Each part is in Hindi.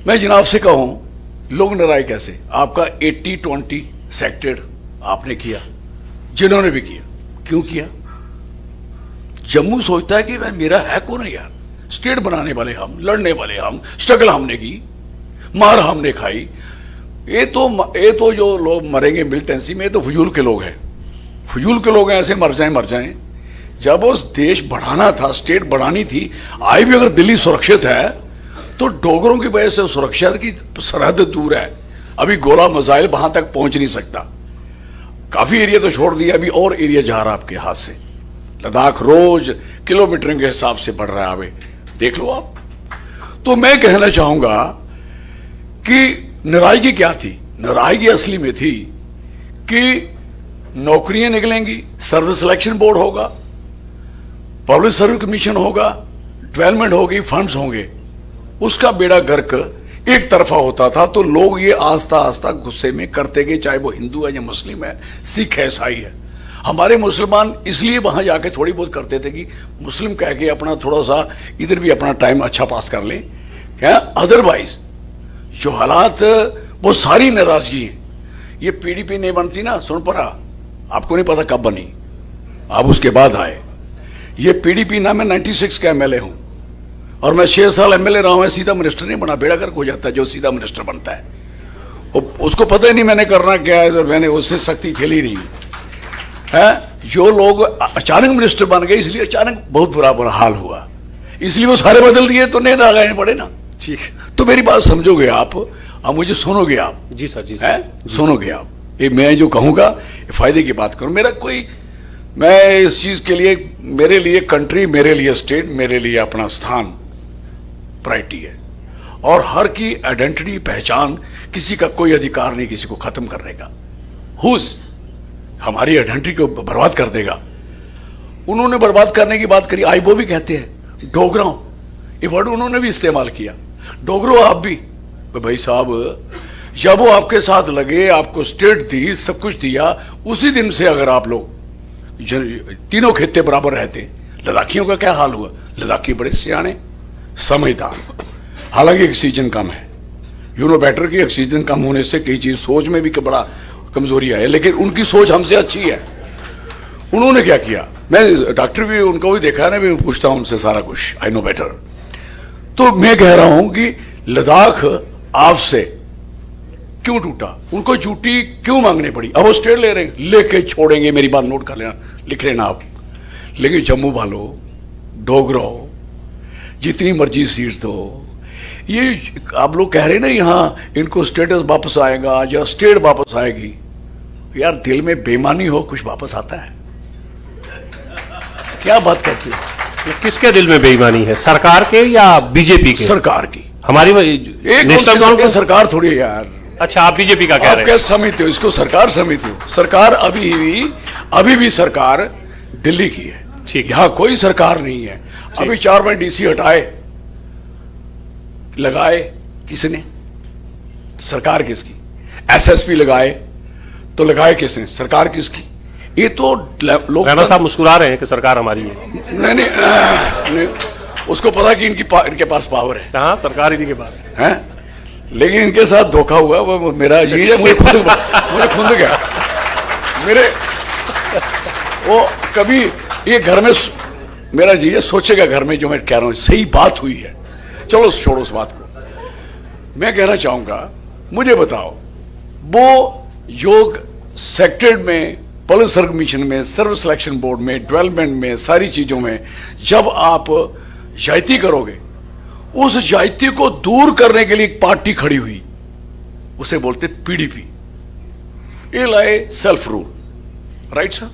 मैं जनाब से कहूं लोग नाराज कैसे, आपका 80-20 सेक्टर आपने किया, जिन्होंने भी किया, क्यों किया? जम्मू सोचता है कि मेरा है कौन है यार, स्टेट बनाने वाले हम, लड़ने वाले हम, स्ट्रगल हमने की, मार हमने खाई। ये तो जो लोग मरेंगे मिलिटेंसी में, ये तो फजूल के लोग हैं, फजूल के लोग हैं, ऐसे मर जाएं। जब उस देश बढ़ाना था, स्टेट बढ़ानी थी, आज भी अगर दिल्ली सुरक्षित है तो डोगरों की वजह से सुरक्षा की सरहद दूर है, अभी गोला मिसाइल वहां तक पहुंच नहीं सकता। काफी एरिया तो छोड़ दिया, अभी और एरिया जा रहा है आपके हाथ से। लद्दाख रोज किलोमीटर के हिसाब से बढ़ रहा है, अभी देख लो आप। तो मैं कहना चाहूंगा कि नाराजगी क्या थी? नाराजगी असली में थी कि नौकरियां निकलेंगी, सर्विस सिलेक्शन बोर्ड होगा, पब्लिक सर्विस कमीशन होगा, डेवलपमेंट होगी, फंड्स होंगे, उसका बेड़ा गर्क एक तरफा होता था। तो लोग ये आस्ता आस्ता गुस्से में करते गए, चाहे वो हिंदू है या मुस्लिम है, सिख है, ईसाई है। हमारे मुसलमान इसलिए वहां जाके थोड़ी बहुत करते थे कि मुस्लिम कह के अपना थोड़ा सा इधर भी अपना टाइम अच्छा पास कर लें, क्या? अदरवाइज जो हालात, वो सारी नाराजगी है। ये पीडीपी नहीं बनती ना सोनपरा, आपको नहीं पता कब बनी, आप उसके बाद आए। ये पीडीपी ना, मैं 96 का एमएलए हूं और मैं 6 साल एमएलए रहा हूं, सीधा मिनिस्टर नहीं बना। बेड़ा गर्क हो जाता है जो सीधा मिनिस्टर बनता है, उसको पता ही नहीं मैंने करना क्या है, मैंने उससे सख्ती झेली नहीं है। जो लोग अचानक मिनिस्टर बन गए, इसलिए अचानक बहुत बुरा हाल हुआ, इसलिए वो सारे बदल दिए, तो नहीं लगाने पड़े ना। ठीक, तो मेरी बात समझोगे आप, अब मुझे सुनोगे आप? जी सर, जी सर, सुनोगे आप? ये मैं जो कहूंगा फायदे की बात करूं, मेरा कोई, मैं इस चीज के लिए, मेरे लिए कंट्री, मेरे लिए स्टेट, मेरे लिए अपना स्थान प्रायोरिटी है। और हर की आइडेंटिटी, पहचान, किसी का कोई अधिकार नहीं किसी को खत्म करने का। हुज हमारी आइडेंटिटी को बर्बाद कर देगा। उन्होंने बर्बाद करने की बात करी, आई वो भी कहते हैं डोगराओं, ये वर्ड उन्होंने भी इस्तेमाल किया, डोगरो आप भी। भाई साहब, जब वो आपके साथ लगे, आपको स्टेट दी, सब कुछ दिया, उसी दिन से अगर आप लोग तीनों खित्ते बराबर रहते, लद्दाखियों का क्या हाल हुआ? लद्दाखी बड़े सियाने, समझदार, हालांकि ऑक्सीजन कम है, यू नो बेटर की ऑक्सीजन कम होने से कई चीज सोच में भी बड़ा कमजोरी है, लेकिन उनकी सोच हमसे अच्छी है। उन्होंने क्या किया, मैं डॉक्टर भी उनको भी देखा है ना, मैं पूछता हूं उनसे सारा कुछ, आई नो बेटर। तो मैं कह रहा हूं कि लद्दाख आपसे क्यों टूटा, उनको झूठी क्यों मांगनी पड़ी? अब वो स्टेट ले रहे हैं, लेके छोड़ेंगे, मेरी बात नोट कर लेना, लिख लेना आप। लेकिन जम्मू वालों, डोगरों, जितनी मर्जी सीट्स दो, ये आप लोग कह रहे हैं ना यहां इनको स्टेटस वापस आएगा या स्टेट वापस आएगी, यार दिल में बेईमानी हो कुछ वापस आता है? क्या बात करते हो? किसके दिल में बेईमानी है, सरकार के या बीजेपी के? सरकार की। हमारी नेशनल कांग्रेस सरकार थोड़ी है यार। अच्छा, आप बीजेपी का कह रहे हैं? आप क्या समझते हो इसको? सरकार समझते हो? सरकार अभी भी सरकार दिल्ली की है, ठीक, यहां कोई सरकार नहीं है। अभी 4 डीसी हटाए, लगाए किसने? सरकार किसकी? एसएसपी लगाए तो लगाए किसने? सरकार किसकी? ये तो लोग, राणा साहब मुस्कुरा रहे हैं कि सरकार हमारी है। नहीं, उसको पता कि इनके पास पावर है। हाँ, सरकार इन्हीं के पास है, लेकिन इनके साथ धोखा हुआ, वो मेरा जी है, मुझे खुद गया मेरे, वो कभी ये घर में मेरा जी है सोचेगा घर में, जो मैं कह रहा हूं सही बात हुई है। चलो छोड़ो उस बात को। मैं कहना चाहूंगा, मुझे बताओ, वो योग सेक्टर में, पब्लिक सर्विस कमीशन में, सर्विस सिलेक्शन बोर्ड में, डेवलपमेंट में, सारी चीजों में जब आप जायती करोगे, उस जायती को दूर करने के लिए एक पार्टी खड़ी हुई, उसे बोलते पीडीपी। ये लाए सेल्फ रूल, राइट सर,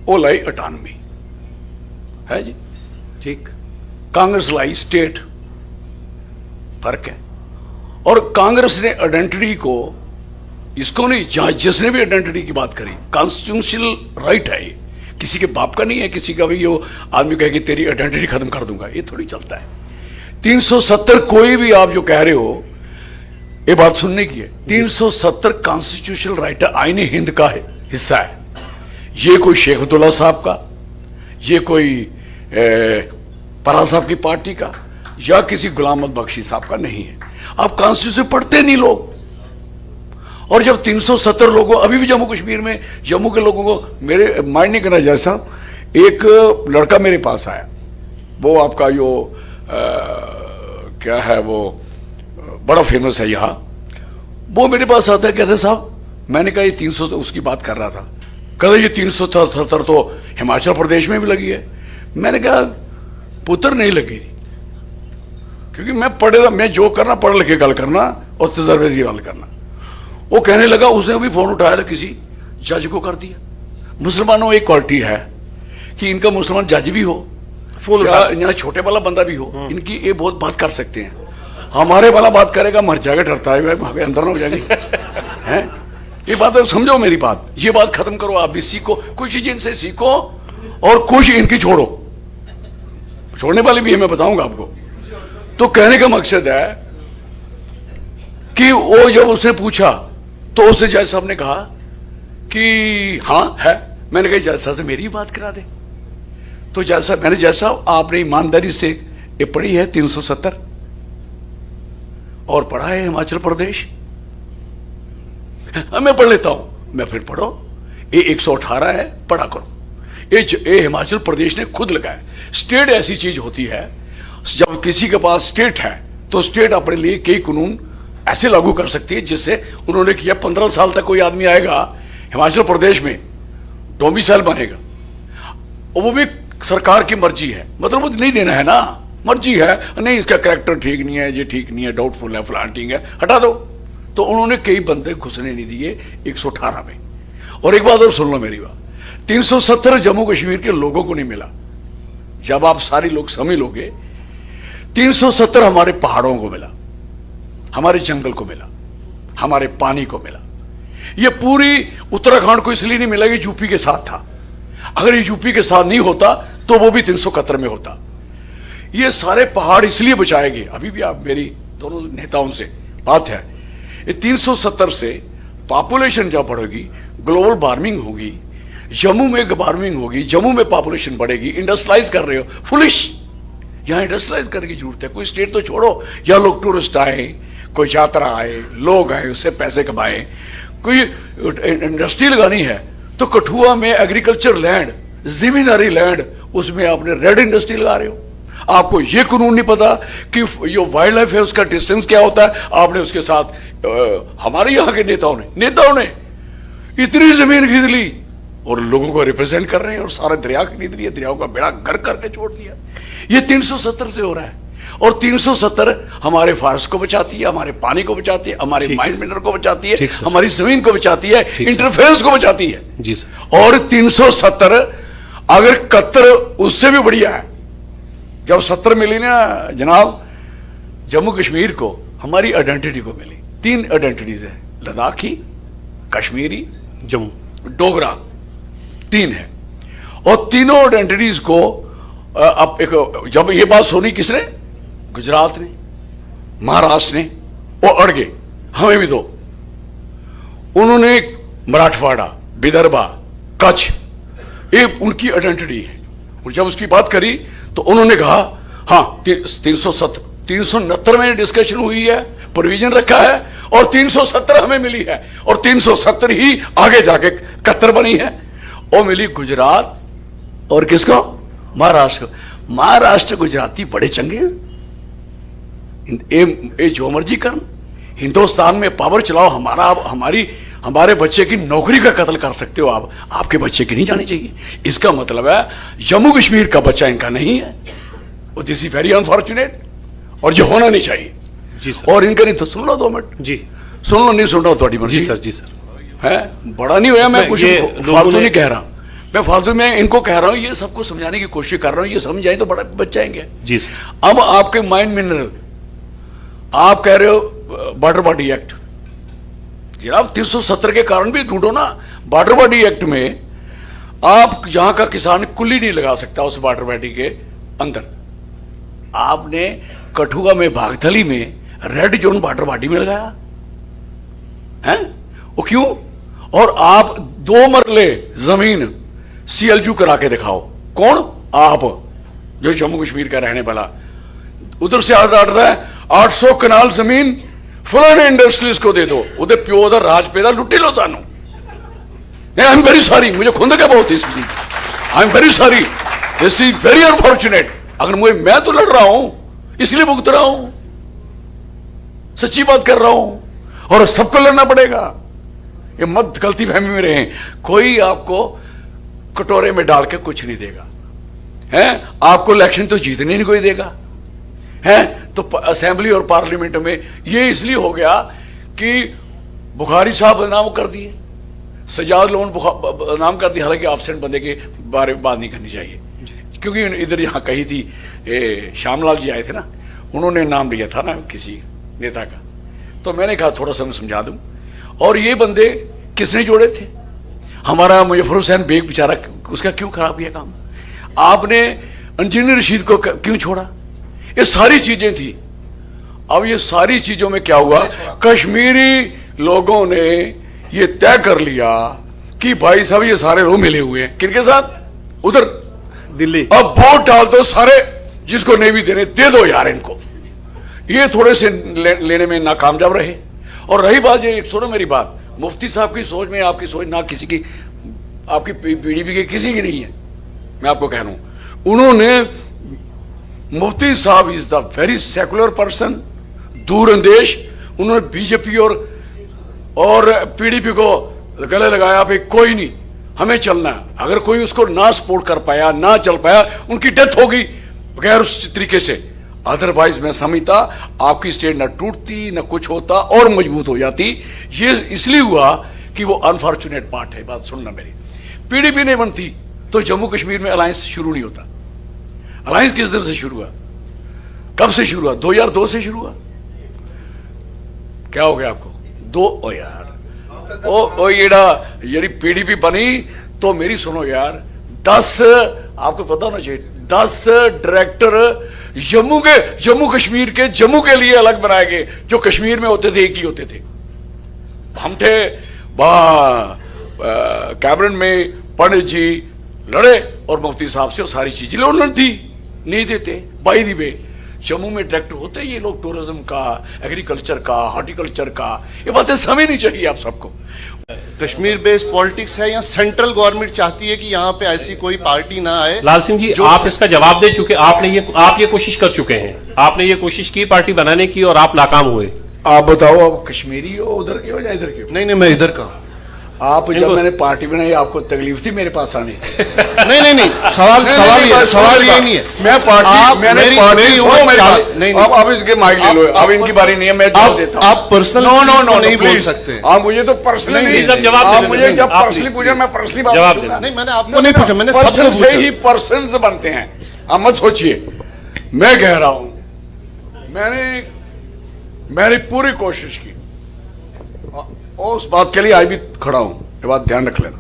वो लाई ऑटोनॉमी, है जी, ठीक। कांग्रेस लाई स्टेट, फर्क है। और कांग्रेस ने आइडेंटिटी को, इसको नहीं, जिसने भी आइडेंटिटी की बात करी, कॉन्स्टिट्यूशनल राइट है ये, किसी के बाप का नहीं है, किसी का भी यो आदमी कहे कि तेरी आइडेंटिटी खत्म कर दूंगा, ये थोड़ी चलता है। 370 कोई भी आप जो कह रहे हो, ये बात सुनने की है, 370 कॉन्स्टिट्यूशनल राइट है, आईने हिंद का हिस्सा है। ये कोई शेख अब्दुल्ला साहब का, ये कोई परा साहब की पार्टी का, या किसी गुलाम अहमद बख्शी साहब का नहीं है। आप कॉन्स्टिट्यूशन पढ़ते नहीं लोग। और जब 370 लोगों, अभी भी जम्मू कश्मीर में जम्मू के लोगों को, मेरे माइंड नहीं करना जैसा, एक लड़का मेरे पास आया, वो आपका जो क्या है वो बड़ा फेमस है यहाँ, वो मेरे पास आता है, कहते साहब, मैंने कहा ये 300, उसकी बात कर रहा था, कहते ये 370 तो हिमाचल प्रदेश में भी लगी है। मैंने कहा पुत्र नहीं लगी थी, क्योंकि मैं जो करना पढ़ लिख के गल करना और तजर्बे से गल करना। वो कहने लगा, उसने भी फोन उठाया था, किसी जज को कर दिया। मुसलमानों एक क्वालिटी है कि इनका मुसलमान जज भी हो, यहाँ छोटे वाला बंदा भी हो, इनकी ये बहुत बात कर सकते हैं। हमारे वाला बात करेगा मर जाएगा, डरता है भागे अंदर ना हो जाएगी हैं। ये बात समझो मेरी बात, ये बात खत्म करो। आप भी सीखो, कुछ चीज इनसे सीखो और कुछ इनकी छोड़ो। छोड़ने वाली भी है, मैं बताऊंगा आपको। तो कहने का मकसद है कि वो जब उसने पूछा तो उसने जज साहब ने कहा कि हाँ है। मैंने कहा जज साहब से मेरी बात करा दे। तो जज साहब, मैंने जज साहब आपने ईमानदारी से ये पढ़ी है 370 और पढ़ा है हिमाचल प्रदेश? मैं पढ़ लेता हूं। मैं फिर पढ़ो, ये 118 है, पढ़ा करो। ये हिमाचल प्रदेश ने खुद लगाया। स्टेट ऐसी चीज होती है, जब किसी के पास स्टेट है तो स्टेट अपने लिए कई कानून ऐसे लागू कर सकती है जिससे उन्होंने किया। 15 साल तक कोई आदमी आएगा हिमाचल प्रदेश में, डोमिसाइल बनेगा, और वो भी सरकार की मर्जी है, मतलब वो नहीं देना है ना, मर्जी है, नहीं इसका कैरेक्टर ठीक नहीं है, ये ठीक नहीं है, डाउटफुल है, फ्लांटिंग है, हटा दो। तो उन्होंने कई बंदे घुसने नहीं दिए 118 में। और एक बात और सुन लो मेरी बात, 370 जम्मू कश्मीर के लोगों को नहीं मिला। जब आप सारी लोग समझ लोगे, 370 हमारे पहाड़ों को मिला, हमारे जंगल को मिला, हमारे पानी को मिला। ये पूरी उत्तराखंड को इसलिए नहीं मिला कि यूपी के साथ था। अगर ये यूपी के साथ नहीं होता तो वो भी 371 में होता। ये सारे पहाड़ इसलिए बचाए गए। अभी भी आप मेरी दोनों नेताओं से बात है, ये 370 से पॉपुलेशन जब बढ़ेगी, ग्लोबल वार्मिंग होगी, जम्मू में वार्मिंग होगी, जम्मू में पॉपुलेशन बढ़ेगी। इंडस्ट्रियलाइज कर रहे हो, फुलिश। यहां इंडस्ट्रियलाइज करने की जरूरत है। कोई स्टेट तो छोड़ो, या लोग टूरिस्ट आए, कोई यात्रा आए, लोग आए, उससे पैसे कमाए, कोई इंडस्ट्री लगानी है तो कठुआ में एग्रीकल्चर लैंड, जिम्मेदारी लैंड, उसमें आपने रेड इंडस्ट्री लगा रहे हो। आपको यह कानून नहीं पता कि जो वाइल्ड लाइफ है उसका डिस्टेंस क्या होता है। आपने उसके साथ हमारे यहां के नेताओं ने इतनी जमीन खरीद ली और लोगों को रिप्रेजेंट कर रहे हैं, और सारे दरिया खरीद लिए, दरियाओं का बेड़ा घर करके छोड़ दिया। ये 370 से हो रहा है। और 370 हमारे फॉरेस्ट को बचाती है, हमारे पानी को बचाती है, हमारे माइंड मिनरल को बचाती है, हमारी जमीन को बचाती है, इंटरफेरेंस को बचाती है। जी सर। और 370 अगर 71 उससे भी बढ़िया है। जब 70 मिली ना जनाब जम्मू कश्मीर को, हमारी आइडेंटिटी को मिली। 3 आइडेंटिटीज है, लद्दाखी, कश्मीरी, जम्मू, डोगरा, 3 है। और तीनों आइडेंटिटीज को अब एक, जब ये बात सुनी किसने, गुजरात ने, महाराष्ट्र ने, वो अड़ गए, हमें भी दो। उन्होंने मराठवाड़ा, विदर्भा, कच्छ, ये उनकी आइडेंटिटी है। और जब उसकी बात करी तो उन्होंने कहा हाँ 369 में डिस्कशन हुई है, प्रोविजन रखा है, और 370 हमें मिली है, और 370 ही आगे जाके 71 बनी है। और मिली गुजरात और किसको, महाराष्ट्र को। महाराष्ट्र गुजराती बड़े चंगे हैं, ए जो मर्जी कर, हिंदुस्तान में पावर चलाओ, हमारे बच्चे की नौकरी का कत्ल कर सकते हो आप, आपके बच्चे की नहीं जानी चाहिए। इसका मतलब है जम्मू कश्मीर का बच्चा इनका नहीं है। दिस इज वेरी अनफॉर्चुनेट, और जो होना नहीं चाहिए। जी सर। और इनका नहीं तो सुन लो 2 मिनट। जी सुन लो, नहीं सुन रहा थोड़ी मर्जी। जी सर। जी सर। है बड़ा नहीं हुआ, मैं कुछ फालतू नहीं कह रहा, मैं फालतू में इनको कह रहा हूं, ये सबको समझाने की कोशिश कर रहा हूं, ये समझ जाए तो बड़ा बच जाएंगे। जी सर। अब आपके माइंड मिनरल, आप कह रहे हो बॉर्डर बॉडी एक्ट, जनाब 370 के कारण भी ढूंढो ना। बॉर्डर बॉडी एक्ट में आप यहां का किसान कुल्ली नहीं लगा सकता उस बॉर्डर बॉडी के अंदर। आपने कठुआ में, भागथली में रेड जोन बॉर्डर बॉडी में लगाया है, वो क्यों? और आप 2 मरले जमीन CLU करा के दिखाओ। कौन? आप जो जम्मू कश्मीर का रहने वाला उधर से आर्डर आता है 800 कनाल जमीन फलाने इंडस्ट्रीज को दे दो, उधर प्यो उधर राज पैदा लुटी लो सानू। आई एम वेरी सॉरी, मुझे खुंद का बहुत इसलिए I am very sorry, this is very unfortunate. अगर मैं तो लड़ रहा हूं, इसलिए भुगत रहा हूं, सच्ची बात कर रहा हूं, और सबको लड़ना पड़ेगा। ये मत गलती फहमी में रहे, कोई आपको कटोरे में डाल के कुछ नहीं देगा, है? आपको इलेक्शन तो जीतने नहीं कोई देगा, है? तो असेंबली और पार्लियामेंट में ये इसलिए हो गया कि बुखारी साहब बदनाम कर दिए, सजाद लोन बदनाम कर दिया, हालांकि एब्सेंट बंदे के बारे में बात नहीं करनी चाहिए, क्योंकि इधर यहां कही थी श्यामलाल जी आए थे ना, उन्होंने नाम लिया था ना किसी नेता का, तो मैंने कहा थोड़ा सा मैं समझा दूं। और ये बंदे किसने जोड़े थे? हमारा मुजफ्फर हुसैन बेग बेचारा, उसका क्यों खराब किया काम? आपने इंजीनियर रशीद को क्यों छोड़ा? ये सारी चीजें थी। अब ये सारी चीजों में क्या हुआ, कश्मीरी लोगों ने ये तय कर लिया कि भाई साहब ये सारे लोग मिले हुए हैं, किनके साथ? उधर दिल्ली। अब वोट डाल दो सारे, जिसको नेवी देने दे दो यार इनको। ये थोड़े से लेने में नाकामयाब रहे। और रही बात, ये सुनो मेरी बात, मुफ्ती साहब की सोच में आपकी सोच ना किसी की, आपकी पीडीपी के किसी की नहीं है, मैं आपको कह रहा हूं। उन्होंने, मुफ्ती साहब is the very secular person, दूरंदेश। उन्होंने बीजेपी और पीडीपी को गले लगाया, भाई कोई नहीं, हमें चलना है। अगर कोई उसको ना सपोर्ट कर पाया, ना चल पाया, उनकी डेथ होगी बगैर उस तरीके से। अदरवाइज मैं समझता आपकी स्टेट न टूटती, न कुछ होता, और मजबूत हो जाती। ये इसलिए हुआ कि वो अनफॉर्चुनेट पार्ट है। बात सुनना मेरी, पीडीपी नहीं बनती तो जम्मू कश्मीर में अलायंस शुरू नहीं होता। अलायंस किस दिन से शुरू हुआ, कब से शुरू हुआ? 2002 से शुरू हुआ। क्या हो गया आपको? ओ यार, ओ ये पीडीपी बनी तो मेरी सुनो यार, 10, आपको पता होना चाहिए, 10 डायरेक्टर जम्मू कश्मीर के, जम्मू के लिए अलग बनाए गए। जो कश्मीर में होते थे एक ही होते थे। हम थे कैबिनेट में, पंडित जी लड़े और मुफ्ती साहब से सारी चीजें लोन थी, नहीं देते। बाई दी वे जम्मू में डायरेक्टर होते ये लोग टूरिज्म का, एग्रीकल्चर का, हॉर्टिकल्चर का। ये बातें समझनी चाहिए आप सबको। कश्मीर बेस्ड पॉलिटिक्स है, या सेंट्रल गवर्नमेंट चाहती है कि यहाँ पे ऐसी कोई पार्टी ना आए? लाल सिंह जी, आप इसका जवाब दे चुके, आप ये कोशिश कर चुके हैं, आपने ये कोशिश की पार्टी बनाने की और आप नाकाम हुए। आप बताओ, आप कश्मीरी हो उधर के हो या इधर के हो? नहीं, मैं इधर का। आप जब मैंने पार्टी बनाई आपको तकलीफ थी मेरे पास आने? नहीं, सवाल ये नहीं है। मैं पार्टी, मैंने पार्टी अब इसके माइक ले लो, अब इनकी बारी नहीं है, मैं जवाब देता हूं। आप पर्सनल नो नहीं बोल सकते। आप मुझे तो पर्सनली जवाब, मुझे जब पर्सनली पूछा मैं पर्सनली जवाब देना। नहीं, मैंने आपको नहीं पूछा, मैंने सबको पर्सन पूछा। से ही पर्सन बनते हैं, आप मत सोचिए। मैं कह रहा हूं, मैंने पूरी कोशिश की, और उस बात के लिए आज भी खड़ा हूं, ये बात ध्यान रख लेना।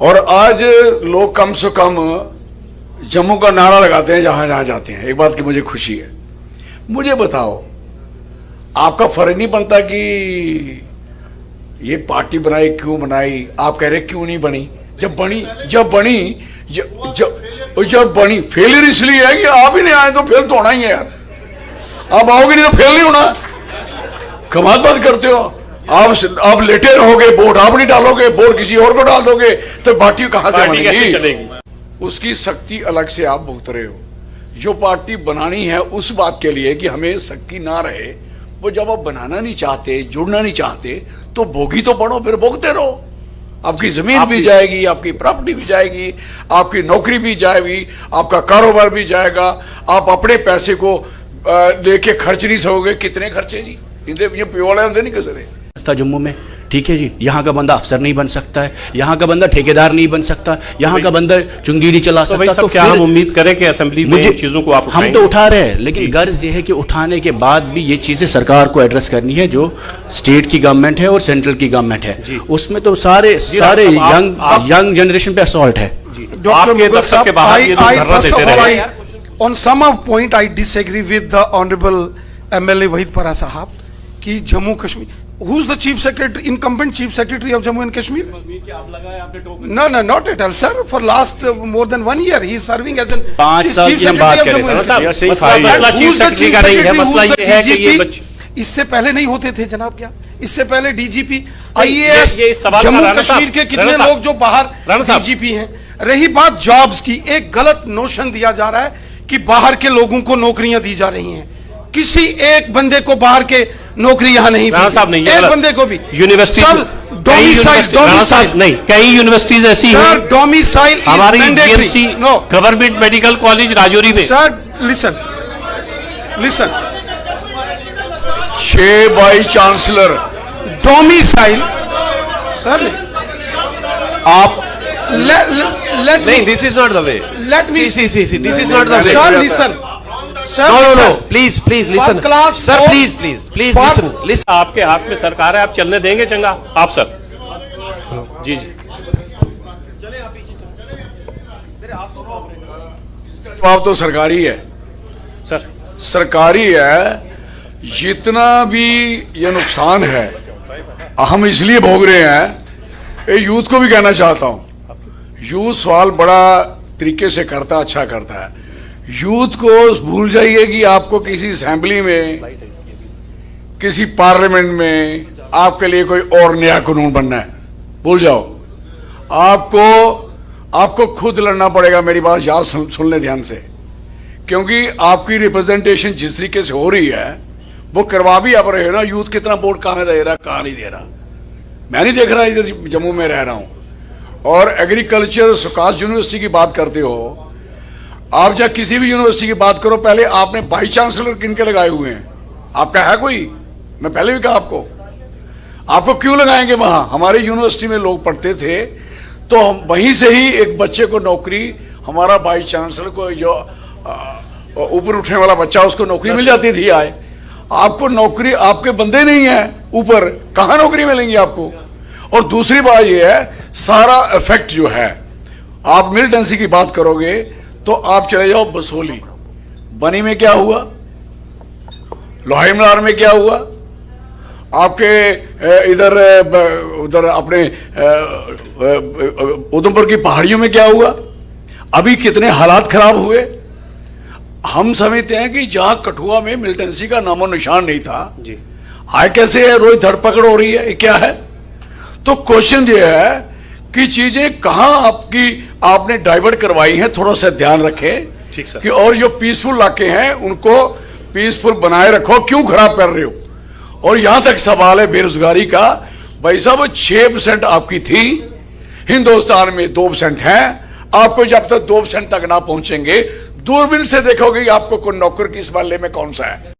और आज लोग कम से कम जम्मू का नारा लगाते हैं जहां जहां जाते हैं। एक बात की मुझे खुशी है। मुझे बताओ, आपका फर्ज नहीं बनता कि ये पार्टी बनाई, क्यों बनाई? आप कह रहे क्यों नहीं बनी? जब बनी फेलियर इसलिए है कि आप ही नहीं आए, तो फेल तो होना ही है यार। आप आओगे नहीं तो फेल नहीं होना। कमाल बात करते हो आप लेटे रहोगे, वोट आप नहीं डालोगे, वोट किसी और को डाल दोगे, तो पार्टी कहां से बनेगी? उसकी सख्ती अलग से आप भुगत रहे हो। जो पार्टी बनानी है उस बात के लिए कि हमें सख्ती ना रहे, वो जब आप बनाना नहीं चाहते, जुड़ना नहीं चाहते, तो भोगी तो पड़ो, फिर भोगते रहो। आपकी जमीन भी जाएगी, आपकी प्रॉपर्टी भी जाएगी, आपकी नौकरी भी जाएगी, आपका कारोबार भी जाएगा। आप अपने पैसे को लेके खर्च नहीं सकोगे। कितने खर्चे जी, ये पिवाड़े होते नहीं कसरे था जम्मू में, ठीक है जी। यहाँ का बंदा अफसर नहीं बन सकता है, यहाँ का बंदा ठेकेदार नहीं बन सकता, यहाँ का बंदा चुंगी नहीं चला सकता। तो क्या हम उम्मीद करें कि असेंबली में चीजों को आप हम तो उठा रहे हैं, लेकिन गर्ज ये है कि उठाने के बाद भी ये चीजें सरकार को एड्रेस करनी है। जो स्टेट की गवर्नमेंट है और सेंट्रल की गवर्नमेंट है, उसमें तो सारे यंग जनरेशन पे असॉल्ट है। On some of point I disagree with the honorable MLA Waheed परा साहब कि Jammu Kashmir who's the chief secretary, incumbent chief secretary of Jammu and Kashmir? No, no, not at all, sir. For last more than 1 year, he is serving as an 5 chief साल की हम बात secretary करें of Jammu and sir, Kashmir. या सही 5 मसला years। Chief Who's the secretary chief का नहीं है, secretary, मसला who's the ये है कि ये DGP? इससे पहले नहीं होते थे जनाब, क्या इससे पहले डीजीपी आईएएस ये इस सवाल का जम्मू राणा साहब, कश्मीर के कितने राणा साहब, लोग जो बाहर राणा साहब। डीजीपी हैं। रही बात जॉब्स की, एक गलत नोशन दिया जा रहा है कि बाहर के लोगों को नौकरियां दी जा रही हैं। किसी एक बंदे को बाहर के नौकरी यहां नहीं राणा दी। साहब नहीं, ये एक गलत। बंदे को भी यूनिवर्सिटी सर, डोमिसाइल नहीं, कई यूनिवर्सिटीज ऐसी सर, हैं, डोमिसाइल हमारी mandatory. BMC no government medical college Rajouri में sir, listen 6 by chancellor domicile sir, आप लेट नहीं, this is not the way. let me See, this is not the way. sir, listen sir, No, listen. please listen. For class Sir, four- please for- listen. आपके हाथ में सरकार है, आप चलने देंगे चंगा? आप सर जी जी जवाब तो सरकारी है, सर। सरकारी है। जितना भी ये नुकसान है हम इसलिए भोग रहे हैं, ये यूथ को भी कहना चाहता हूं। यूथ सवाल बड़ा तरीके से करता, अच्छा करता है। यूथ को भूल जाइए कि आपको किसी असेंबली में, किसी पार्लियामेंट में आपके लिए कोई और नया कानून बनना है, भूल जाओ। आपको खुद लड़ना पड़ेगा। मेरी बात याद सुन ले ध्यान से, क्योंकि आपकी रिप्रेजेंटेशन जिस तरीके से हो रही है वो करवा भी आप रहे हो ना। यूथ कितना वोट कहां दे रहा, कहां नहीं दे रहा, मैं नहीं देख रहा। इधर जम्मू में रह रहा हूं। और एग्रीकल्चर सुकास यूनिवर्सिटी की बात करते हो आप, जब किसी भी यूनिवर्सिटी की बात करो, पहले आपने वाइस चांसलर किनके लगाए हुए हैं? आपका है कोई? मैं पहले भी कहा आपको क्यों लगाएंगे? वहां हमारे यूनिवर्सिटी में लोग पढ़ते थे, तो वहीं से ही एक बच्चे को नौकरी, हमारा वाइस चांसलर को, जो ऊपर उठने वाला बच्चा, उसको नौकरी मिल जाती थी। आए आपको नौकरी, आपके बंदे नहीं है ऊपर, कहां नौकरी मिलेंगी आपको? और दूसरी बात यह है, सारा इफेक्ट जो है, आप मिलिटेंसी की बात करोगे तो आप चले जाओ बसोली, बनी में क्या हुआ, लोहाई मलार में क्या हुआ, आपके इधर उधर अपने उधमपुर की पहाड़ियों में क्या हुआ, अभी कितने हालात खराब हुए। हम समझते हैं कि जहां कठुआ में मिलिटेंसी का नामो निशान नहीं था, जी आए कैसे है, रोज धरपकड़ हो रही है, ये क्या है? तो क्वेश्चन ये है कि चीजें कहां आपने डाइवर्ट करवाई हैं, थोड़ा सा ध्यान रखें। ठीक सर। कि और जो पीसफुल इलाके हैं उनको पीसफुल बनाए रखो, क्यों खराब कर रहे हो? और यहां तक सवाल है बेरोजगारी का, भाई साहब 6% आपकी थी, हिंदुस्तान में 2% है। आपको जब तक 2% तक ना पहुंचेंगे, दूरबीन से देखोगे कि आपको कोई नौकर किस मामले में कौन सा है।